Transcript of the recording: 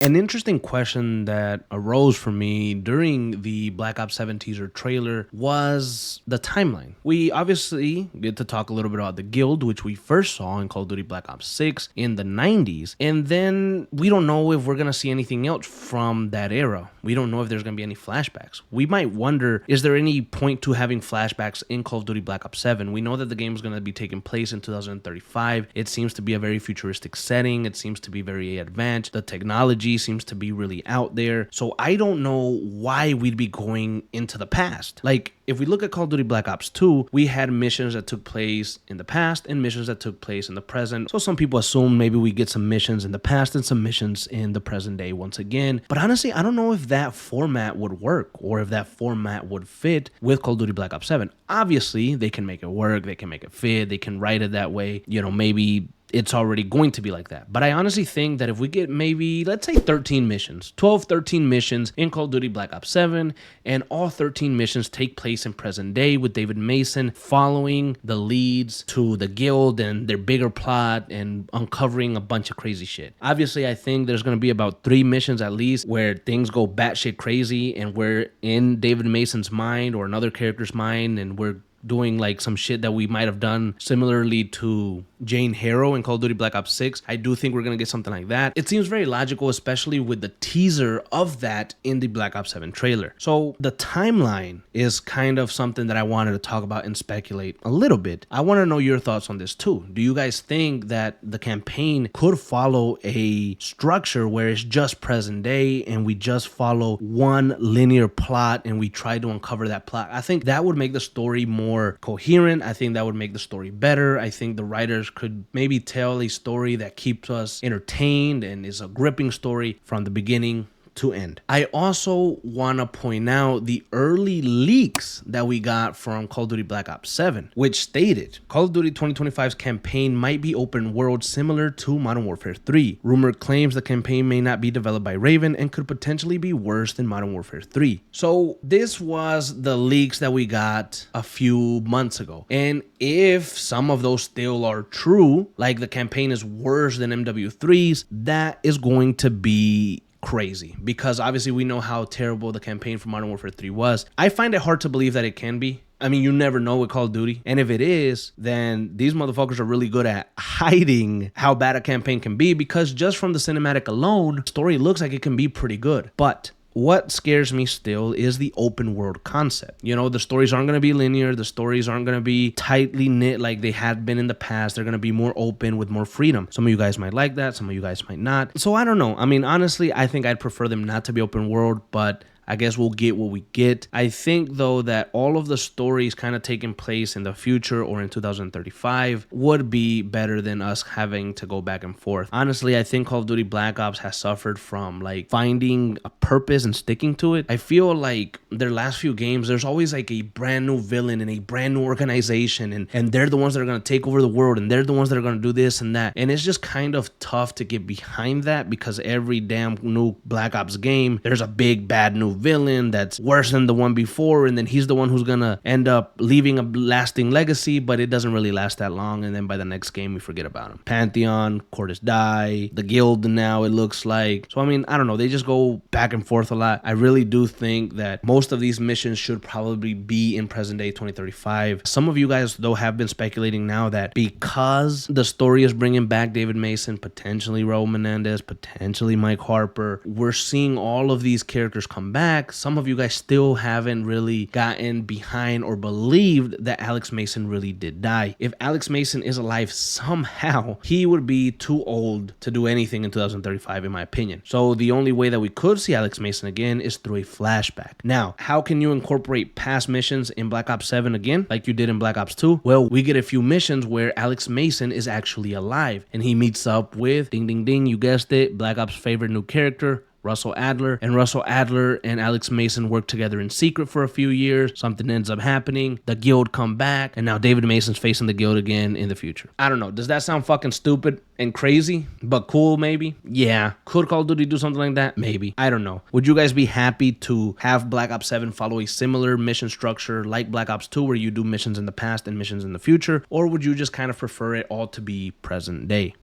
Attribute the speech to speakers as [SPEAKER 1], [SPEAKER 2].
[SPEAKER 1] An interesting question that arose for me during the Black Ops 7 teaser trailer was the timeline. We obviously get to talk a little bit about the guild, which we first saw in Call of Duty Black Ops 6 in the 90s. And then we don't know if we're going to see anything else from that era. We don't know if there's going to be any flashbacks. We might wonder, is there any point to having flashbacks in Call of Duty Black Ops 7? We know that the game is going to be taking place in 2035. It seems to be a very futuristic setting. It seems to be very advanced. The technology seems to be really out there. So I don't know why we'd be going into the past. Like, if we look at Call of Duty Black Ops 2, we had missions that took place in the past and missions that took place in the present. So some people assume maybe we get some missions in the past and some missions in the present day once again. But honestly, I don't know if that format would work or if that format would fit with Call of Duty Black Ops 7. Obviously, they can make it work. They can make it fit. They can write it that way. You know, maybe it's already going to be like that. But I honestly think that if we get maybe, let's say 13 missions, 12, 13 missions in Call of Duty Black Ops 7, and all 13 missions take place in present day with David Mason following the leads to the guild and their bigger plot and uncovering a bunch of crazy shit. Obviously, I think there's going to be about 3 missions at least where things go batshit crazy and we're in David Mason's mind or another character's mind and we're doing like some shit that we might have done similarly to Jane Harrow in Call of Duty Black Ops 6. I do think we're going to get something like that. It seems very logical, especially with the teaser of that in the Black Ops 7 trailer. So the timeline is kind of something that I wanted to talk about and speculate a little bit. I want to know your thoughts on this too. Do you guys think that the campaign could follow a structure where it's just present day and we just follow one linear plot and we try to uncover that plot? I think that would make the story more coherent. I think that would make the story better. I think the writers could maybe tell a story that keeps us entertained and is a gripping story from the beginning to end. I also want to point out the early leaks that we got from Call of Duty Black Ops 7, which stated Call of Duty 2025's campaign might be open world similar to Modern Warfare 3. Rumor claims the campaign may not be developed by Raven and could potentially be worse than Modern Warfare 3. So this was the leaks that we got a few months ago. And if some of those still are true, like the campaign is worse than MW3's, that is going to be crazy because obviously we know how terrible the campaign for Modern Warfare 3 was. I find it hard to believe that it can be. I mean, you never know with Call of Duty. And if it is, then these motherfuckers are really good at hiding how bad a campaign can be because just from the cinematic alone, the story looks like it can be pretty good. But what scares me still is the open world concept. You know, the stories aren't going to be linear. The stories aren't going to be tightly knit like they had been in the past. They're going to be more open with more freedom. Some of you guys might like that. Some of you guys might not. So I don't know. I mean, honestly, I think I'd prefer them not to be open world, but I guess we'll get what we get. I think, though, that all of the stories kind of taking place in the future or in 2035 would be better than us having to go back and forth. Honestly, I think Call of Duty Black Ops has suffered from like finding a purpose and sticking to it. I feel like their last few games, there's always like a brand new villain and a brand new organization and they're the ones that are going to take over the world and they're the ones that are going to do this and that. And it's just kind of tough to get behind that because every damn new Black Ops game, there's a big bad new villain that's worse than the one before, and then he's the one who's gonna end up leaving a lasting legacy, but it doesn't really last that long, and then by the next game we forget about him. Pantheon, Cortus Die, the guild now it looks like. So I mean, I don't know, they just go back and forth a lot. I really do think that most of these missions should probably be in present day 2035. Some of you guys though have been speculating now that because the story is bringing back David Mason, potentially Raul Menendez, potentially Mike Harper, we're seeing all of these characters come back. Some of you guys still haven't really gotten behind or believed that Alex Mason really did die. If Alex Mason is alive somehow, he would be too old to do anything in 2035 in my opinion. So the only way that we could see Alex Mason again is through a flashback. Now, how can you incorporate past missions in Black Ops 7 again like you did in Black Ops 2? Well, we get a few missions where Alex Mason is actually alive and he meets up with, ding ding ding, you guessed it, Black Ops' favorite new character, Russell Adler, and Russell Adler and Alex Mason work together in secret for a few years. Something ends up happening. The guild come back, and now David Mason's facing the guild again in the future. I don't know. Does that sound fucking stupid and crazy, but cool maybe? Yeah. Could Call of Duty do something like that? Maybe. I don't know. Would you guys be happy to have Black Ops 7 follow a similar mission structure like Black Ops 2 where you do missions in the past and missions in the future? Or would you just kind of prefer it all to be present day?